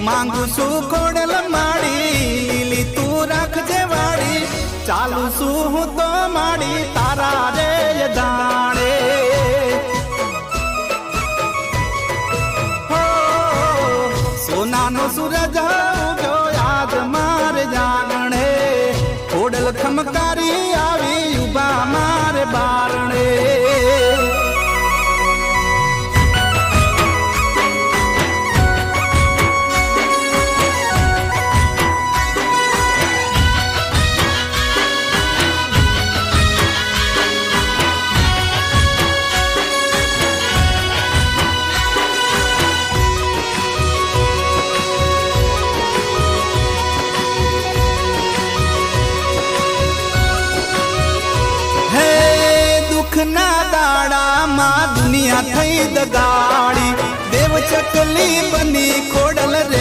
માંગુ છું ખોડલ માડી લી તું રાખજે વાડી ચાલુ છું હું તો માડી તારા રે દાણે હો સોનાનો સૂરજ ઉગ્યો યાદ મારે જાગણે ખોડલ ખમકારી આવી ઉભા મારે બારણે ના દાડામાં દુનિયા થઈ દગાડી દેવ ચકલી બની ખોડ